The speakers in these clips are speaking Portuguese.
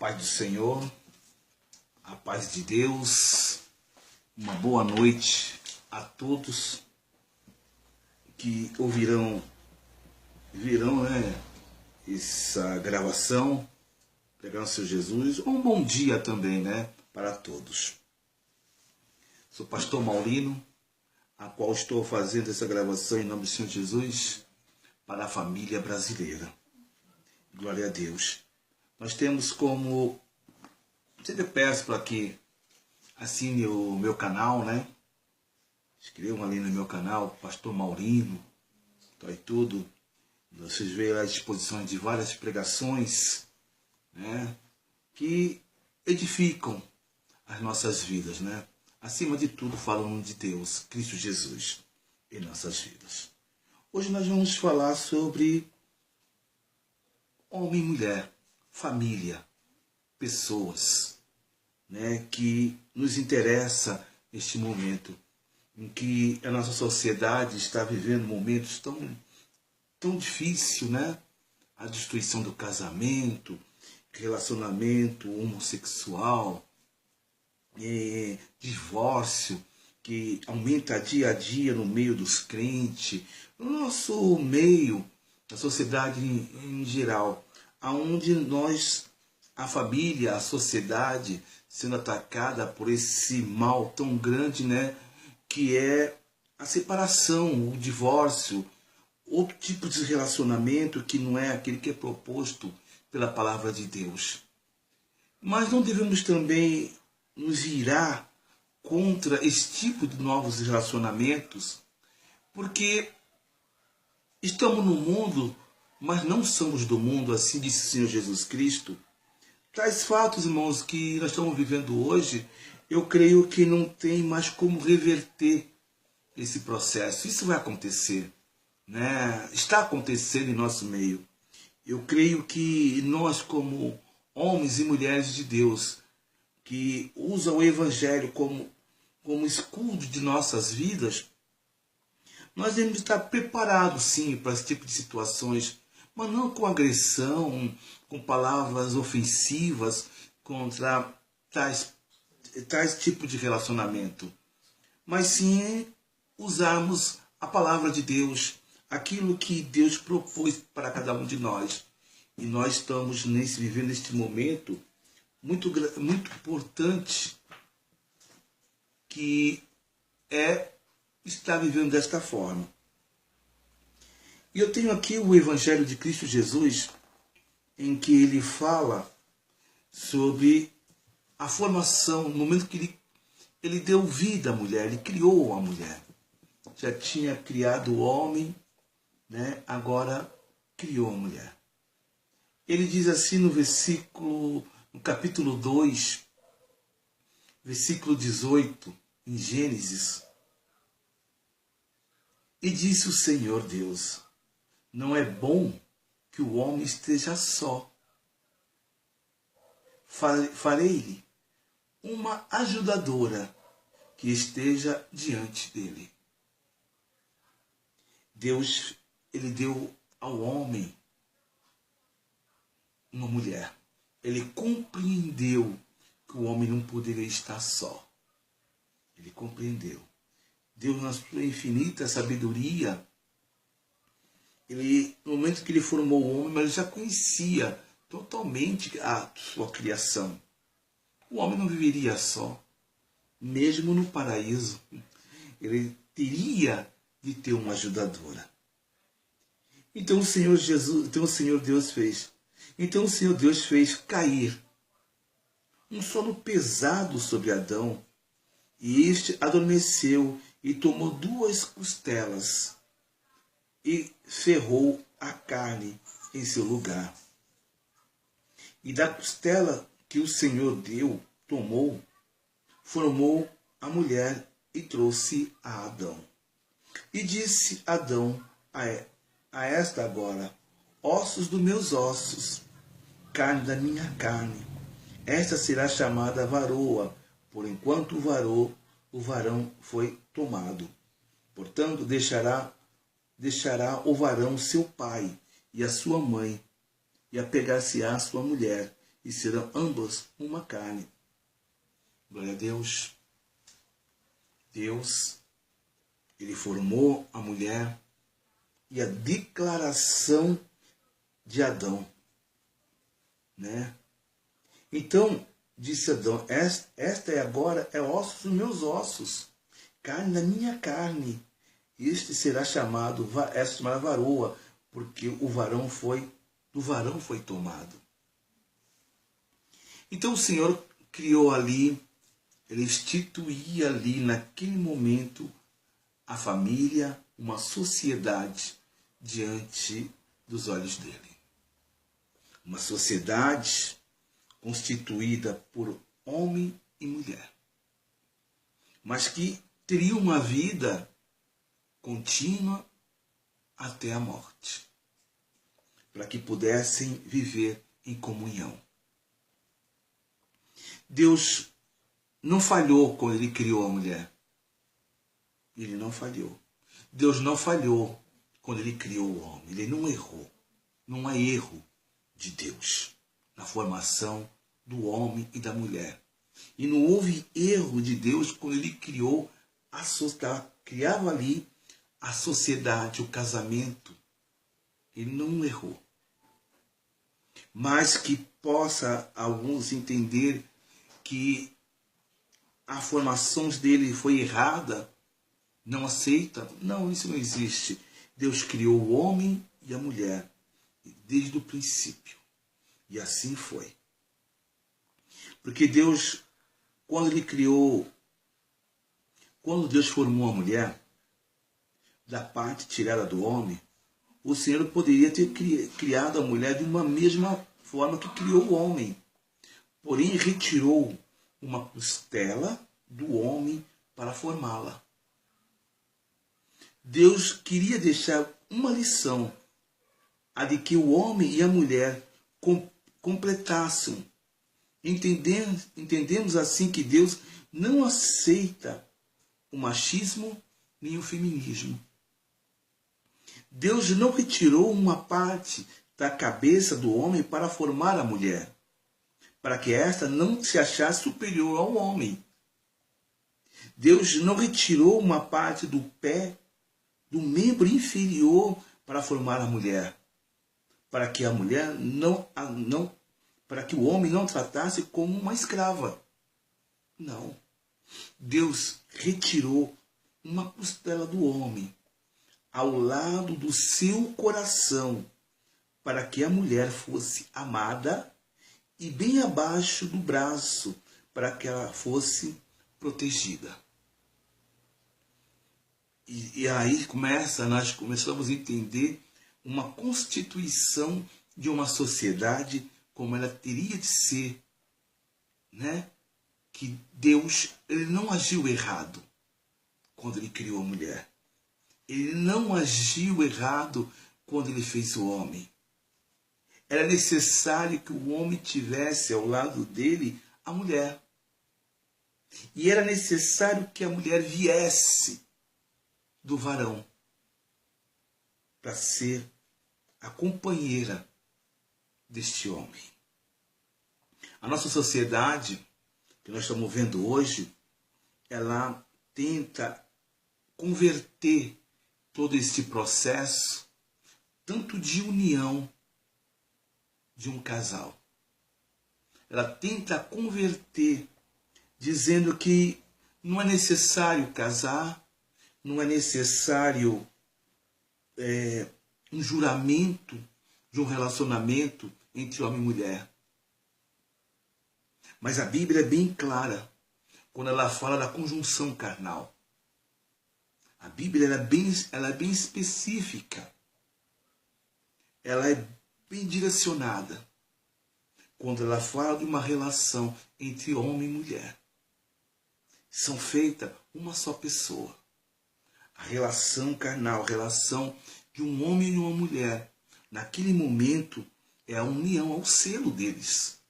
paz do Senhor, a paz de Deus, uma boa noite a todos que virão, essa gravação, pegar o seu Jesus, um bom dia também, para todos. Sou pastor Maurino, a qual estou fazendo essa gravação em nome do Senhor Jesus para a família brasileira. Glória a Deus. Nós temos como... Sempre peço para que assine o meu canal, Inscrevam ali no meu canal, Pastor Maurino. Então é tudo. Vocês veem as exposições de várias pregações, que edificam as nossas vidas, Acima de tudo, falando de Deus, Cristo Jesus, em nossas vidas. Hoje nós vamos falar sobre homem e mulher, família, pessoas, que nos interessa neste momento, em que a nossa sociedade está vivendo momentos tão difíceis, A destruição do casamento, relacionamento homossexual, divórcio, que aumenta dia a dia no meio dos crentes, no nosso meio, na sociedade em geral, aonde nós, a família, a sociedade, sendo atacada por esse mal tão grande, que é a separação, o divórcio, outro tipo de relacionamento que não é aquele que é proposto pela palavra de Deus. Mas não devemos também nos irar contra esse tipo de novos relacionamentos, porque estamos no mundo, mas não somos do mundo, assim disse o Senhor Jesus Cristo. Tais fatos, irmãos, que nós estamos vivendo hoje, eu creio que não tem mais como reverter esse processo. Isso vai acontecer, Está acontecendo em nosso meio. Eu creio que nós, como homens e mulheres de Deus, que usam o Evangelho como escudo de nossas vidas, nós devemos estar preparados, sim, para esse tipo de situações, mas não com agressão, com palavras ofensivas contra tais tipos de relacionamento, mas sim usarmos a palavra de Deus, aquilo que Deus propôs para cada um de nós. E nós estamos vivendo neste momento muito importante, que estar vivendo desta forma. E eu tenho aqui o Evangelho de Cristo Jesus, em que ele fala sobre a formação, no momento que ele deu vida à mulher, ele criou a mulher. Já tinha criado o homem, agora criou a mulher. Ele diz assim no capítulo 2, versículo 18, em Gênesis. E disse o Senhor Deus: não é bom que o homem esteja só. Farei-lhe uma ajudadora que esteja diante dele. Deus, ele deu ao homem uma mulher. Ele compreendeu que o homem não poderia estar só. Ele compreendeu. Deus, na sua infinita sabedoria, no momento que ele formou o homem, mas ele já conhecia totalmente a sua criação. O homem não viveria só. Mesmo no paraíso, ele teria de ter uma ajudadora. Então o Senhor Deus fez cair um sono pesado sobre Adão, e este adormeceu e tomou 2 costelas e ferrou a carne em seu lugar. E da costela que o Senhor tomou, formou a mulher e trouxe a Adão. E disse Adão a esta agora: ossos dos meus ossos, carne da minha carne. Esta será chamada varoa, por enquanto o varão foi tomado. Portanto, deixará o varão seu pai e a sua mãe, e apegar-se-á à sua mulher, e serão ambas uma carne. Glória a Deus. Deus, Ele formou a mulher e a declaração de Adão, né? Então, disse Adão, esta é agora osso dos meus ossos, carne da minha carne. Este será chamado, esta chamada varoa, porque do varão foi tomado. Então o Senhor criou ali, Ele instituía ali naquele momento a família, uma sociedade diante dos olhos dele. Uma sociedade constituída por homem e mulher, mas que teria uma vida contínua até a morte, para que pudessem viver em comunhão. Deus não falhou quando Ele criou a mulher. Ele não falhou. Deus não falhou quando Ele criou o homem. Ele não errou. Não há erro de Deus na formação do homem e da mulher. E não houve erro de Deus quando Ele criou criava ali a sociedade, o casamento. Ele não errou. Mas que possa alguns entender que a formação dele foi errada, não aceita. Não, isso não existe. Deus criou o homem e a mulher desde o princípio. E assim foi. Porque Deus, quando Deus formou a mulher, da parte tirada do homem, o Senhor poderia ter criado a mulher de uma mesma forma que criou o homem. Porém, retirou uma costela do homem para formá-la. Deus queria deixar uma lição, a de que o homem e a mulher completassem. Entendemos assim que Deus não aceita o machismo nem o feminismo. Deus não retirou uma parte da cabeça do homem para formar a mulher, para que esta não se achasse superior ao homem. Deus não retirou uma parte do pé, do membro inferior, para formar a mulher, para que a mulher para que o homem não tratasse como uma escrava. Não. Deus retirou uma costela do homem ao lado do seu coração, para que a mulher fosse amada, e bem abaixo do braço, para que ela fosse protegida. E aí nós começamos a entender uma constituição de uma sociedade como ela teria de ser, né? Que Deus, Ele não agiu errado quando Ele criou a mulher. Ele não agiu errado quando Ele fez o homem. Era necessário que o homem tivesse ao lado dele a mulher. E era necessário que a mulher viesse do varão para ser a companheira deste homem. A nossa sociedade, que nós estamos vendo hoje, ela tenta converter todo este processo, tanto de união de um casal. Ela tenta converter, dizendo que não é necessário casar, não é necessário um juramento de um relacionamento entre homem e mulher. Mas a Bíblia é bem clara quando ela fala da conjunção carnal. A Bíblia ela é bem específica. Ela é bem direcionada quando ela fala de uma relação entre homem e mulher. São feitas uma só pessoa. A relação carnal, a relação de um homem e uma mulher, naquele momento é a união, é o selo deles.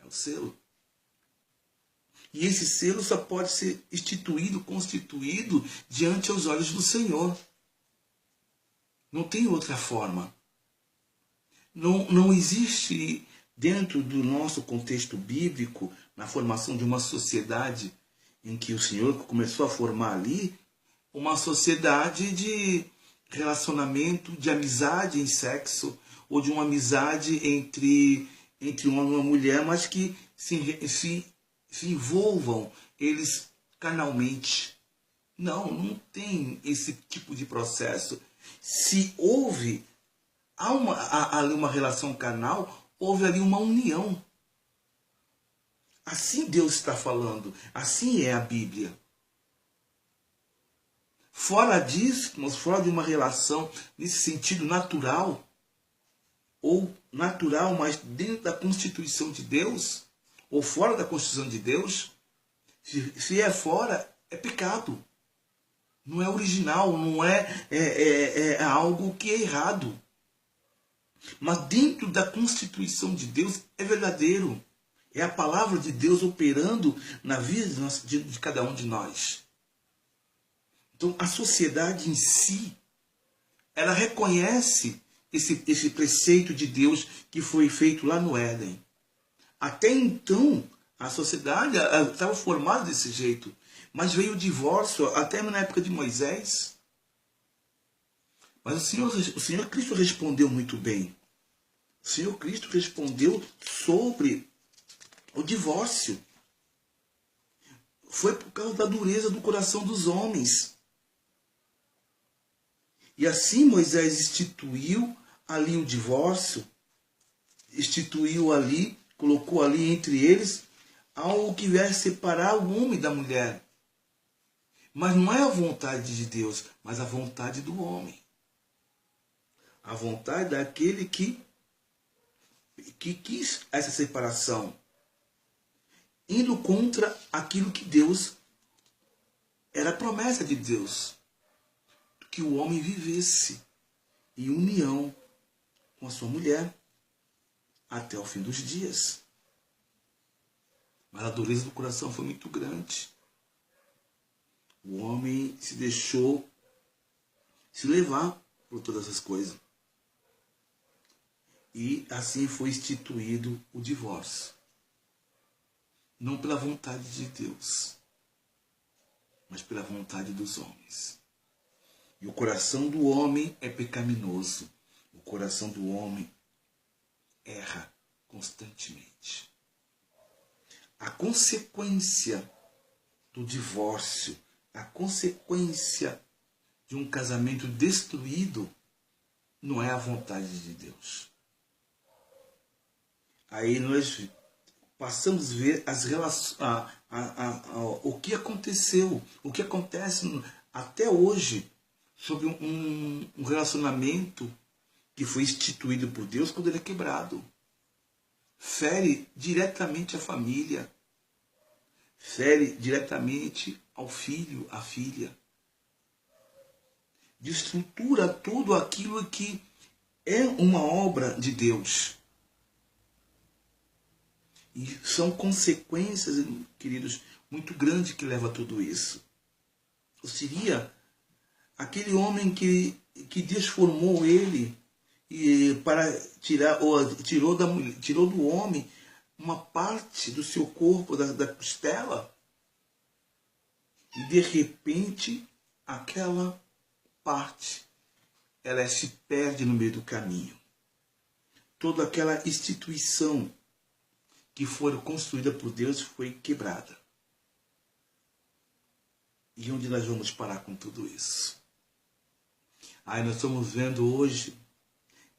É o selo. E esse selo só pode ser instituído, constituído diante aos olhos do Senhor. Não tem outra forma. Não existe dentro do nosso contexto bíblico, na formação de uma sociedade em que o Senhor começou a formar ali, uma sociedade de relacionamento, de amizade em sexo, ou de uma amizade entre um homem e uma mulher, mas que se envolvam eles carnalmente. Não tem esse tipo de processo. Se há ali uma relação carnal, houve ali uma união. Assim Deus está falando, assim é a Bíblia. Fora disso, mas fora de uma relação nesse sentido natural, ou natural, mas dentro da Constituição de Deus, ou fora da Constituição de Deus, se é fora, é pecado. Não é original, não é algo que é errado. Mas dentro da Constituição de Deus é verdadeiro. É a palavra de Deus operando na vida de cada um de nós. Então a sociedade em si, ela reconhece esse preceito de Deus que foi feito lá no Éden. Até então, a sociedade estava formada desse jeito. Mas veio o divórcio até na época de Moisés. Mas o Senhor Cristo respondeu muito bem. O Senhor Cristo respondeu sobre o divórcio. Foi por causa da dureza do coração dos homens. E assim Moisés instituiu ali o divórcio, instituiu ali, colocou ali entre eles algo que viesse separar o homem da mulher. Mas não é a vontade de Deus, mas a vontade do homem. A vontade daquele que quis essa separação, indo contra aquilo que Deus, era a promessa de Deus, que o homem vivesse em união com a sua mulher até o fim dos dias. Mas a dureza do coração foi muito grande. O homem se deixou se levar por todas as coisas. E assim foi instituído o divórcio. Não pela vontade de Deus, mas pela vontade dos homens. E o coração do homem é pecaminoso. O coração do homem erra constantemente. A consequência do divórcio, a consequência de um casamento destruído, não é a vontade de Deus. Aí nós passamos a ver as relações, o que aconteceu, o que acontece até hoje sobre um relacionamento que foi instituído por Deus quando ele é quebrado. Fere diretamente a família, fere diretamente ao filho, à filha. Destrutura tudo aquilo que é uma obra de Deus. E são consequências, queridos, muito grandes que levam a tudo isso. Ou seria aquele homem que Deus formou ele e para tirou do homem uma parte do seu corpo, da costela, e de repente aquela parte ela se perde no meio do caminho. Toda aquela instituição que foi construída por Deus foi quebrada. E onde nós vamos parar com tudo isso? Aí nós estamos vendo hoje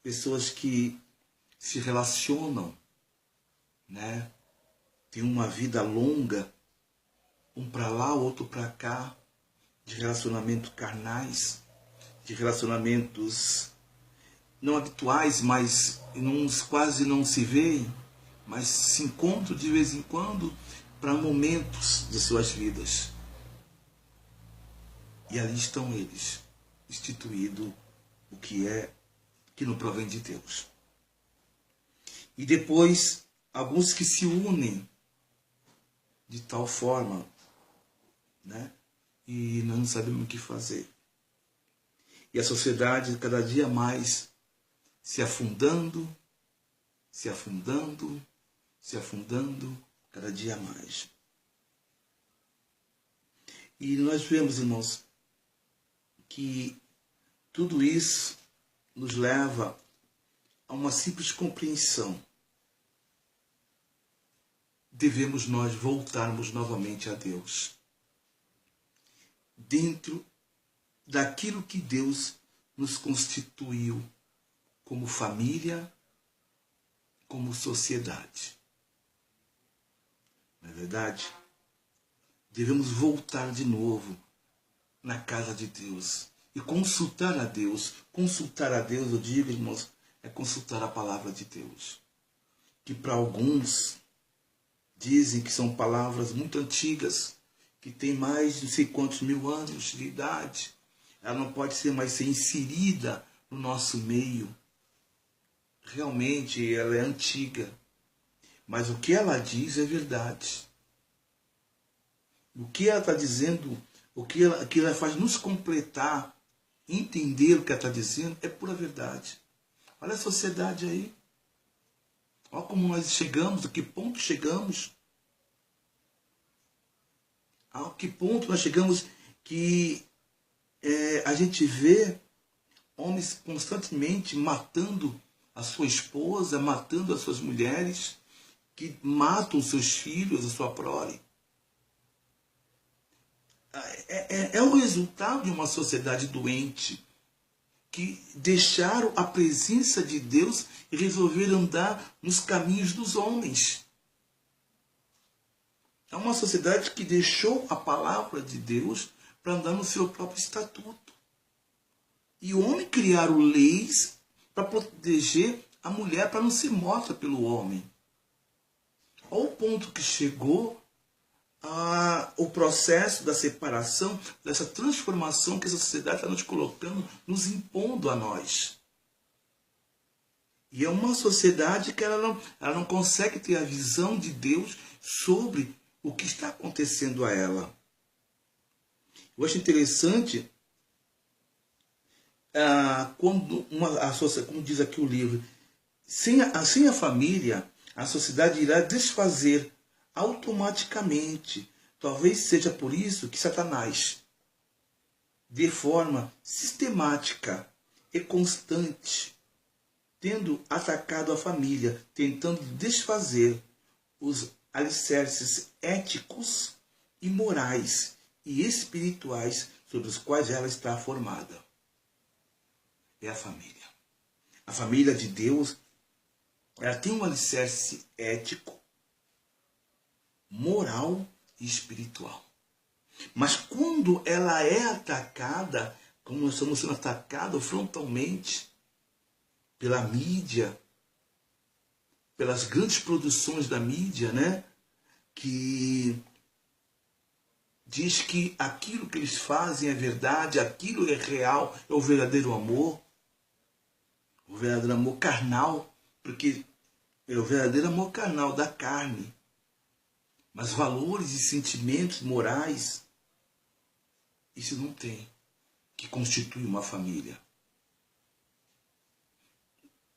pessoas que se relacionam, né? Tem uma vida longa, um para lá, outro para cá, de relacionamentos carnais, de relacionamentos não habituais, mas quase não se veem, mas se encontram de vez em quando para momentos de suas vidas. E ali estão eles, instituído o que não provém de Deus. E depois, alguns que se unem de tal forma, né? E nós não sabemos o que fazer. E a sociedade cada dia mais se afundando, se afundando cada dia mais. E nós vemos, irmãos, que tudo isso nos leva a uma simples compreensão. Devemos nós voltarmos novamente a Deus, dentro daquilo que Deus nos constituiu como família, como sociedade. Não é verdade? Devemos voltar de novo na casa de Deus e consultar a Deus. Consultar a Deus, eu digo, irmãos, é consultar a palavra de Deus. Que para alguns dizem que são palavras muito antigas, que tem mais de não sei quantos mil anos de idade. Ela não pode ser mais ser inserida no nosso meio. Realmente ela é antiga. Mas o que ela diz é verdade. O que ela está dizendo, o que ela faz nos completar, entender o que ela está dizendo, é pura verdade. Olha a sociedade aí. Olha como nós chegamos, a que ponto chegamos. A que ponto nós chegamos que a gente vê homens constantemente matando a sua esposa, matando as suas mulheres, que matam os seus filhos, a sua prole. É o resultado de uma sociedade doente, que deixaram a presença de Deus e resolveram andar nos caminhos dos homens. É uma sociedade que deixou a palavra de Deus para andar no seu próprio estatuto. E o homem criaram leis para proteger a mulher, para não ser morta pelo homem. Ao ponto que chegou o processo da separação, dessa transformação que essa sociedade está nos colocando, nos impondo a nós. E é uma sociedade que ela não consegue ter a visão de Deus sobre o que está acontecendo a ela. Eu acho interessante quando como diz aqui o livro, sem a família, a sociedade irá desfazer automaticamente. Talvez seja por isso que Satanás, de forma sistemática e constante, tendo atacado a família, tentando desfazer os alicerces éticos e morais e espirituais sobre os quais ela está formada. É a família. A família de Deus, ela tem um alicerce ético, moral e espiritual. Mas quando ela é atacada, como nós estamos sendo atacados frontalmente pela mídia, pelas grandes produções da mídia, né? Que diz que aquilo que eles fazem é verdade, aquilo é real, é o verdadeiro amor carnal, porque é o verdadeiro amor carnal da carne. Mas valores e sentimentos morais, isso não tem, que constitui uma família.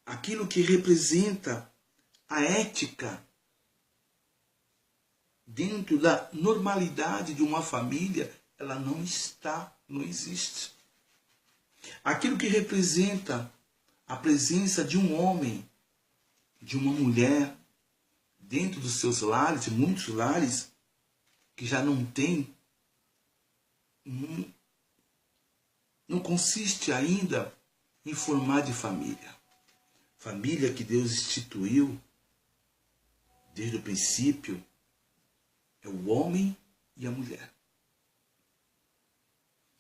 Aquilo que representa a ética dentro da normalidade de uma família, ela não existe. Aquilo que representa a presença de um homem, de uma mulher, dentro dos seus lares, muitos lares, que já não tem, não consiste ainda em formar de família. Família que Deus instituiu desde o princípio é o homem e a mulher.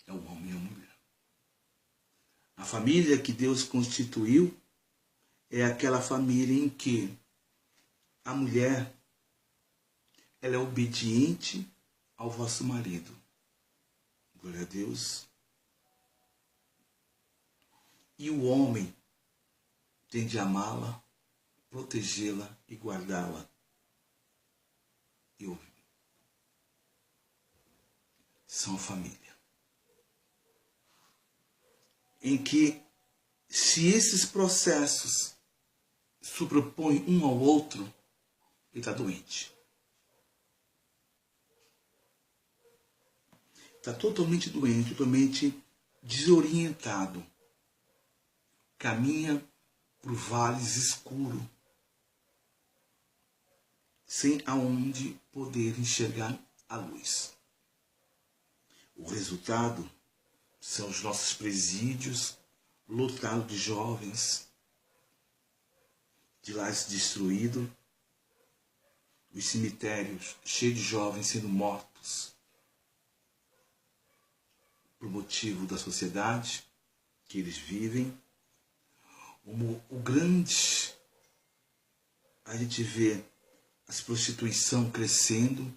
É o homem e a mulher. A família que Deus constituiu é aquela família em que a mulher, ela é obediente ao vosso marido. Glória a Deus. E o homem tem de amá-la, protegê-la e guardá-la. São a família. Em que, se esses processos sobrepõe um ao outro, ele está doente. Está totalmente doente, totalmente desorientado. Caminha por vales escuros, sem aonde poder enxergar a luz. O resultado são os nossos presídios lotados de jovens, de lares destruídos, os cemitérios cheios de jovens sendo mortos por motivo da sociedade que eles vivem. O grande, a gente vê a prostituição crescendo,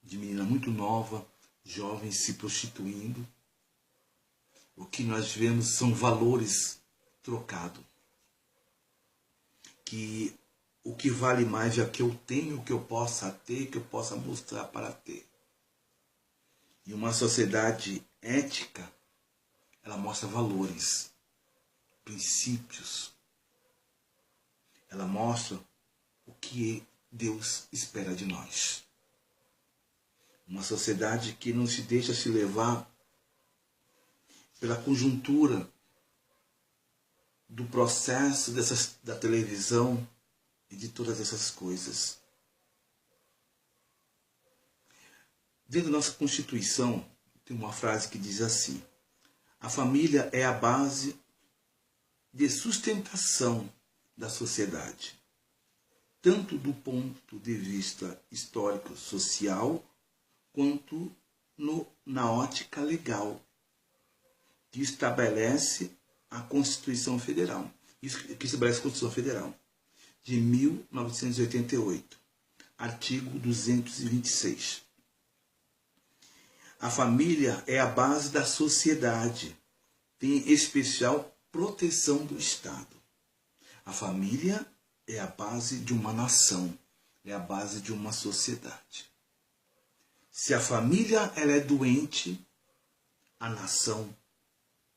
de menina muito nova, jovens se prostituindo. O que nós vemos são valores trocados. Que o que vale mais é o que eu tenho, o que eu possa ter, que eu possa mostrar para ter. E uma sociedade ética, ela mostra valores, princípios. Ela mostra o que Deus espera de nós. Uma sociedade que não se deixa se levar pela conjuntura do processo da televisão e de todas essas coisas. Dentro da nossa Constituição, tem uma frase que diz assim: a família é a base de sustentação da sociedade, tanto do ponto de vista histórico-social, quanto na ótica legal, que estabelece a Constituição Federal. Isso que estabelece a Constituição Federal, de 1988, artigo 226. A família é a base da sociedade, tem especial proteção do Estado. A família é a base de uma nação, é a base de uma sociedade. Se a família ela é doente, a nação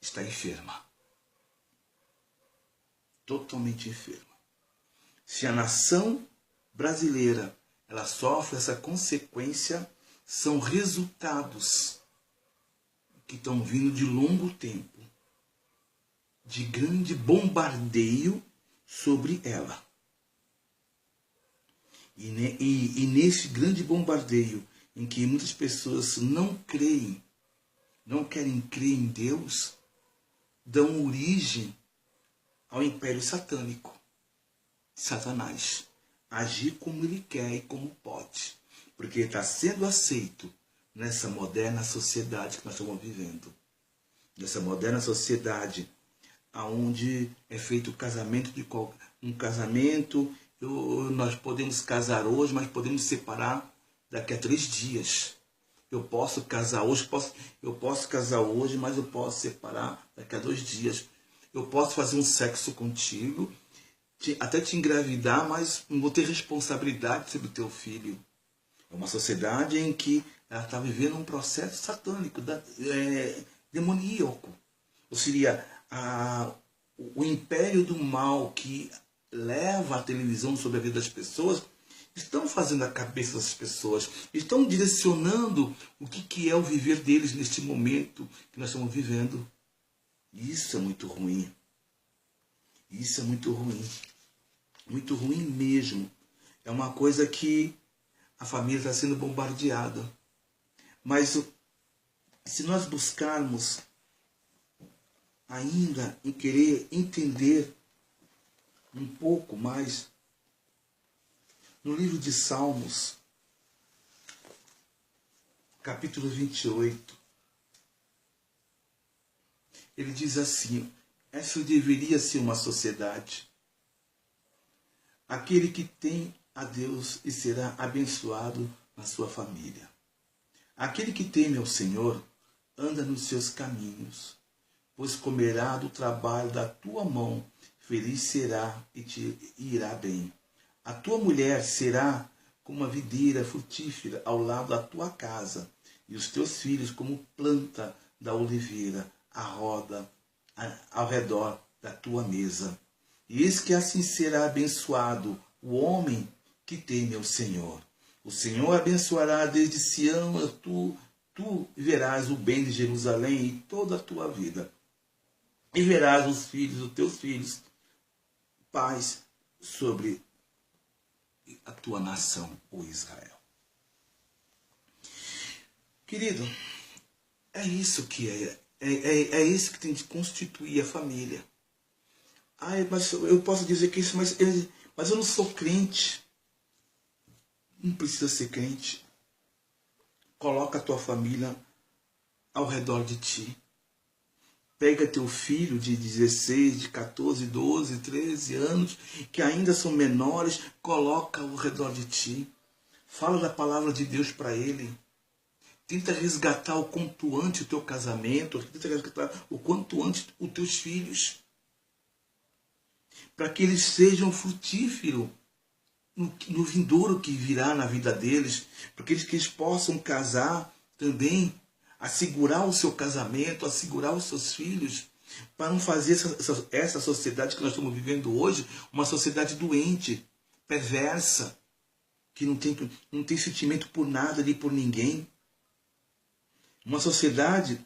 está enferma. Totalmente enferma. Se a nação brasileira ela sofre essa consequência, são resultados que estão vindo de longo tempo, de grande bombardeio sobre ela. E nesse grande bombardeio, em que muitas pessoas não creem, não querem crer em Deus, dão origem ao império satânico, Satanás, agir como ele quer e como pode, porque está sendo aceito nessa moderna sociedade que nós estamos vivendo, nessa moderna sociedade onde é feito o casamento um casamento, nós podemos casar hoje, mas podemos separar daqui a 3 dias. Eu posso casar hoje, eu posso casar hoje, mas eu posso separar daqui a 2 dias. Eu posso fazer um sexo contigo, até te engravidar, mas não vou ter responsabilidade sobre o teu filho. É uma sociedade em que ela está vivendo um processo satânico, demoníaco. Ou seria o império do mal que leva a televisão sobre a vida das pessoas, estão fazendo a cabeça das pessoas, estão direcionando o que é o viver deles neste momento que nós estamos vivendo. Isso é muito ruim. Isso é muito ruim. Muito ruim mesmo. É uma coisa que a família está sendo bombardeada. Mas se nós buscarmos ainda em querer entender um pouco mais, no livro de Salmos, capítulo 28, ele diz assim: essa deveria ser uma sociedade. Aquele que tem a Deus e será abençoado na sua família. Aquele que teme ao Senhor anda nos seus caminhos, pois comerá do trabalho da tua mão, feliz será e te irá bem. A tua mulher será como uma videira frutífera ao lado da tua casa, e os teus filhos como planta da oliveira ao redor da tua mesa. E eis que assim será abençoado o homem que teme ao Senhor. O Senhor abençoará desde Sião, tu verás o bem de Jerusalém em toda a tua vida. E verás os filhos dos teus filhos, paz sobre a tua nação, o Israel. Querido, é isso que é isso que tem de constituir a família. Mas eu posso dizer que isso, mas eu não sou crente. Não precisa ser crente. Coloca a tua família ao redor de ti. Pega teu filho de 16, de 14, 12, 13 anos, que ainda são menores, coloca ao redor de ti. Fala da palavra de Deus para ele. Tenta resgatar o quanto antes o teu casamento, tenta resgatar o quanto antes os teus filhos. Para que eles sejam frutíferos no vindouro que virá na vida deles. Para que eles possam casar também, assegurar o seu casamento, assegurar os seus filhos. Para não fazer essa sociedade que nós estamos vivendo hoje, uma sociedade doente, perversa, que não tem sentimento por nada nem por ninguém. Uma sociedade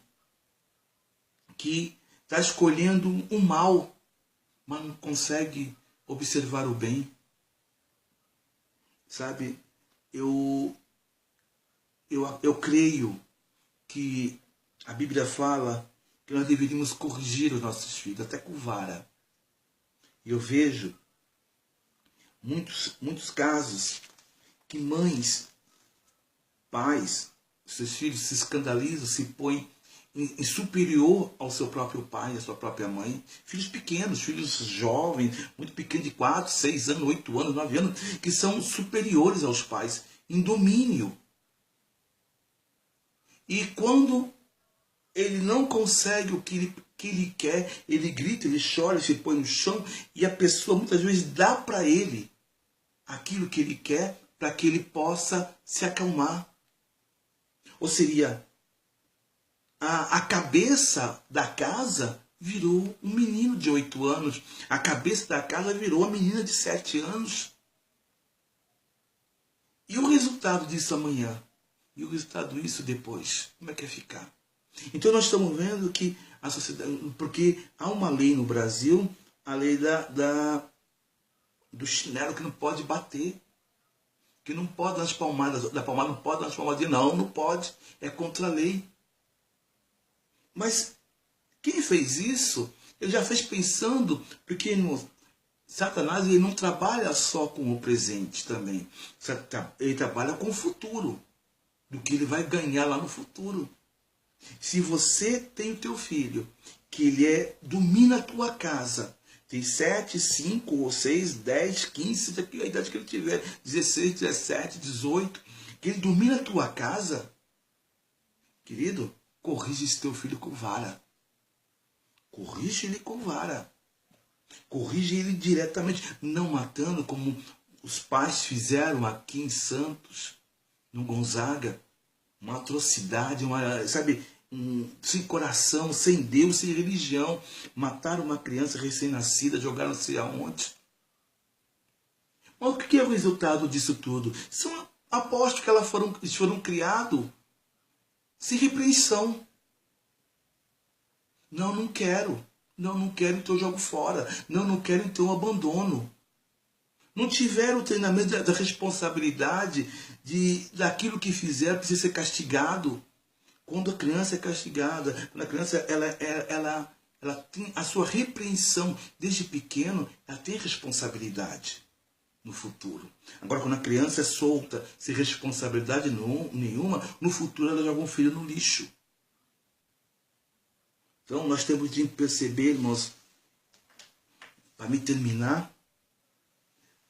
que está escolhendo o mal, mas não consegue observar o bem. Sabe, eu creio que a Bíblia fala que nós deveríamos corrigir os nossos filhos, até com vara. E eu vejo muitos casos que mães, pais, seus filhos se escandalizam, se põem em superior ao seu próprio pai, à sua própria mãe. Filhos pequenos, filhos jovens, muito pequenos, de 4, 6 anos, 8 anos, 9 anos, que são superiores aos pais, em domínio. E quando ele não consegue o que ele quer, ele grita, ele chora, ele se põe no chão, e a pessoa muitas vezes dá para ele aquilo que ele quer, para que ele possa se acalmar. Ou seria, a cabeça da casa virou um menino de 8 anos. A cabeça da casa virou uma menina de 7 anos. E o resultado disso amanhã? E o resultado disso depois? Como é que vai ficar? Então nós estamos vendo que a sociedade... Porque há uma lei no Brasil, a lei do chinelo, que não pode bater. Que não pode dar as palmadas, da palmada não pode dar as palmadas. Não pode. É contra a lei. Mas quem fez isso, ele já fez pensando, porque Satanás ele não trabalha só com o presente também. Ele trabalha com o futuro, do que ele vai ganhar lá no futuro. Se você tem o teu filho, que ele domina a tua casa, tem 7, 5 ou 6, 10, 15, a idade que ele tiver, 16, 17, 18, que ele domina a tua casa, querido, corrige esse teu filho com vara. Corrige ele com vara. Corrige ele diretamente, não matando como os pais fizeram aqui em Santos, no Gonzaga. Uma atrocidade, sem coração, sem Deus, sem religião. Mataram uma criança recém-nascida, jogaram não sei aonde. Mas o que é o resultado disso tudo? Aposto que eles foram criados sem repreensão. Não quero. Não quero, então eu jogo fora. Não quero, então eu abandono. Não tiveram o treinamento da responsabilidade daquilo que fizeram, precisa ser castigado. Quando a criança é castigada, quando a criança ela tem a sua repreensão desde pequeno, ela tem responsabilidade no futuro. Agora, quando a criança é solta, sem responsabilidade nenhuma, no futuro ela joga um filho no lixo. Então, nós temos de perceber, irmãos, para me terminar,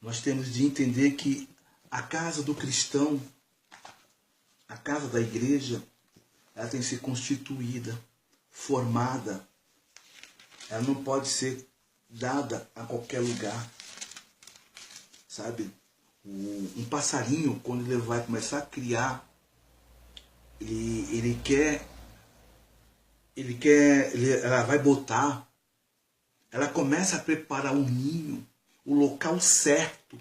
nós temos de entender que a casa do cristão, a casa da igreja, ela tem que ser constituída, formada. Ela não pode ser dada a qualquer lugar. Sabe? Um passarinho, quando ele vai começar a criar, ela vai botar, Ela começa a preparar o ninho, o local certo.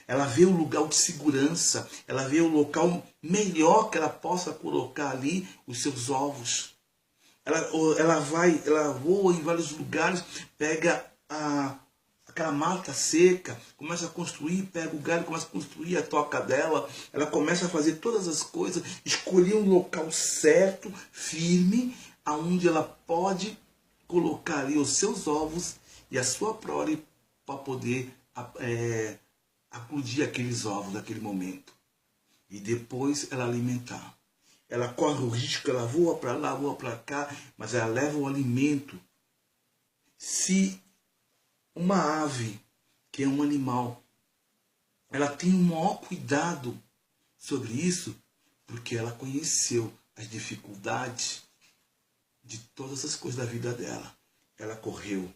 Ela vê o lugar de segurança, ela vê o local melhor que ela possa colocar ali os seus ovos. Ela voa em vários lugares, pega aquela mata seca, começa a construir, pega o galho, começa a construir a toca dela. Ela começa a fazer todas as coisas, escolher um local certo, firme, aonde ela pode colocar ali os seus ovos e a sua prole para poder acudir aqueles ovos naquele momento. E depois ela alimentar. Ela corre o risco, ela voa para lá, voa para cá, mas ela leva o alimento. Se uma ave, que é um animal, ela tem o maior cuidado sobre isso, porque ela conheceu as dificuldades de todas as coisas da vida dela. Ela correu,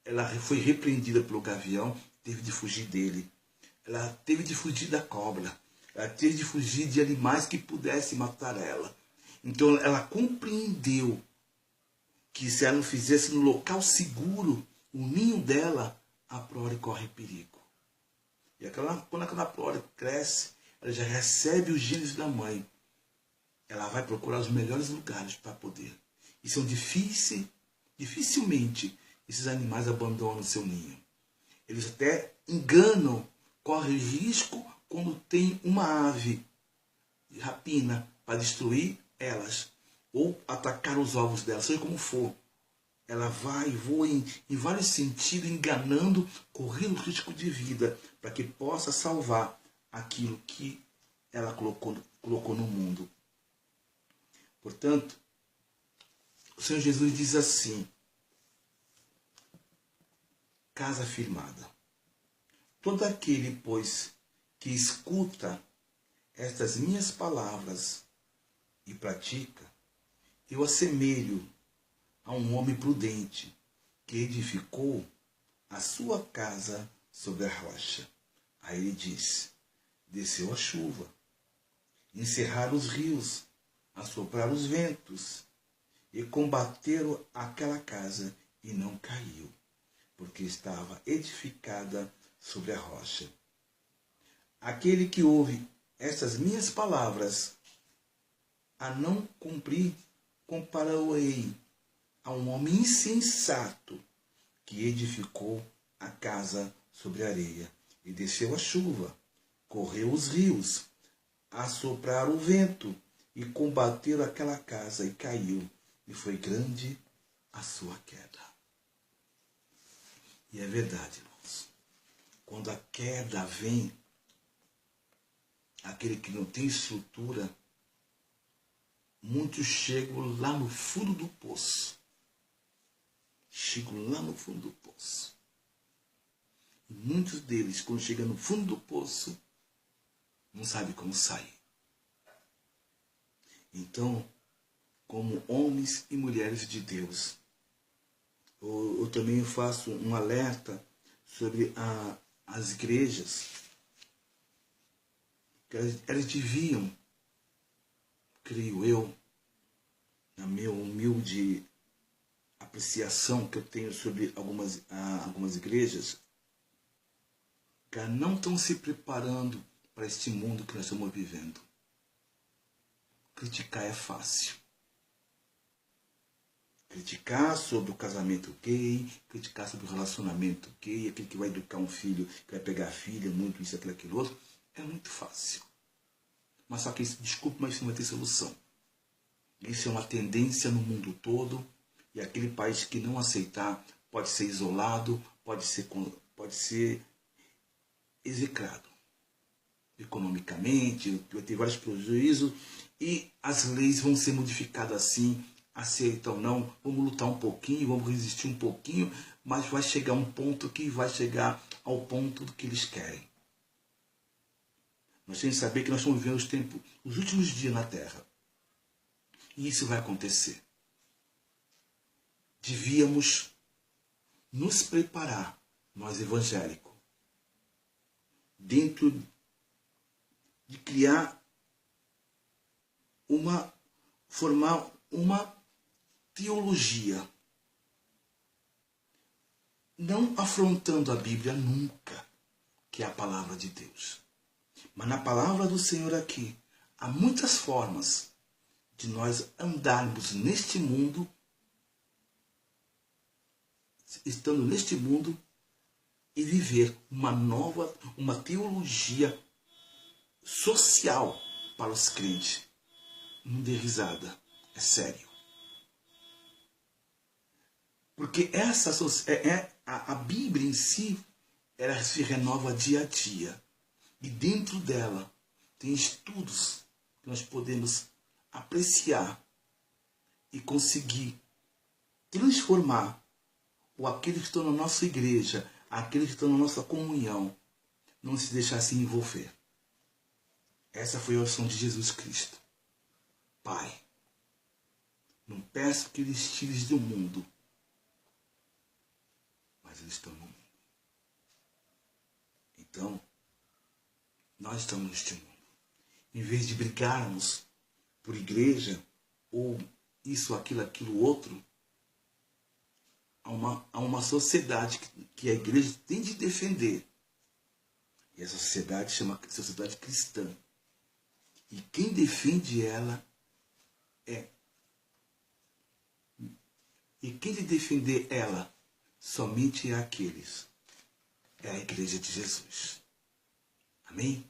ela foi repreendida pelo gavião, teve de fugir dele. Ela teve de fugir da cobra. Ela teve de fugir de animais que pudessem matar ela. Então ela compreendeu que se ela não fizesse no local seguro o ninho dela, a prole corre perigo. E quando aquela prole cresce, ela já recebe os genes da mãe. Ela vai procurar os melhores lugares para poder. E são dificilmente esses animais abandonam seu ninho. Eles até enganam, correm risco quando tem uma ave de rapina para destruir elas ou atacar os ovos delas, seja como for. Ela vai e voa em vários sentidos, enganando, correndo risco de vida, para que possa salvar aquilo que ela colocou no mundo. Portanto, o Senhor Jesus diz assim: casa firmada. Todo aquele, pois, que escuta estas minhas palavras e pratica, eu assemelho a um homem prudente que edificou a sua casa sobre a rocha. Aí ele diz: desceu a chuva, encerraram os rios, assopraram os ventos e combateram aquela casa e não caiu, porque estava edificada sobre a rocha. Aquele que ouve estas minhas palavras a não cumprir, compará-lo-ei a um homem insensato que edificou a casa sobre a areia. E desceu a chuva, correu os rios, assopraram o vento e combateram aquela casa e caiu, e foi grande a sua queda. E é verdade, irmãos. Quando a queda vem, aquele que não tem estrutura, muitos chegam lá no fundo do poço. Chegam lá no fundo do poço. E muitos deles, quando chegam no fundo do poço, não sabem como sair. Então, como homens e mulheres de Deus, eu também faço um alerta sobre as igrejas. Que elas deviam, creio eu, na minha humilde apreciação que eu tenho sobre algumas igrejas, que não estão se preparando para este mundo que nós estamos vivendo. Criticar é fácil. Criticar sobre o casamento gay, criticar sobre o relacionamento gay, aquele que vai educar um filho, que vai pegar a filha, muito isso, aquilo outro, é muito fácil. Mas só que isso, desculpe, mas isso não vai ter solução. Isso é uma tendência no mundo todo, e aquele país que não aceitar pode ser isolado, pode ser execrado economicamente, vai ter vários prejuízos, e as leis vão ser modificadas assim, aceita ou não, vamos lutar um pouquinho, vamos resistir um pouquinho, mas vai chegar um ponto que vai chegar ao ponto do que eles querem. Nós temos que saber que nós estamos vivendo os últimos dias na Terra. E isso vai acontecer. Devíamos nos preparar, nós evangélicos, dentro de formar uma teologia não afrontando a Bíblia nunca, que é a palavra de Deus. Mas na palavra do Senhor aqui, há muitas formas de nós andarmos neste mundo, estando neste mundo, e viver uma teologia social para os crentes. Não dê risada, é sério. Porque a Bíblia em si, ela se renova dia a dia. E dentro dela tem estudos que nós podemos apreciar e conseguir transformar aqueles que estão na nossa igreja, aqueles que estão na nossa comunhão, não se deixassem envolver. Essa foi a oração de Jesus Cristo. Pai, não peço que eles tires do mundo, mas eles estão no mundo. Então, nós estamos neste mundo. Em vez de brigarmos por igreja, ou isso, aquilo, outro, há uma sociedade que a igreja tem de defender. E essa sociedade chama sociedade cristã. E quem defende ela E quem de defender ela somente é a igreja de Jesus. Amém?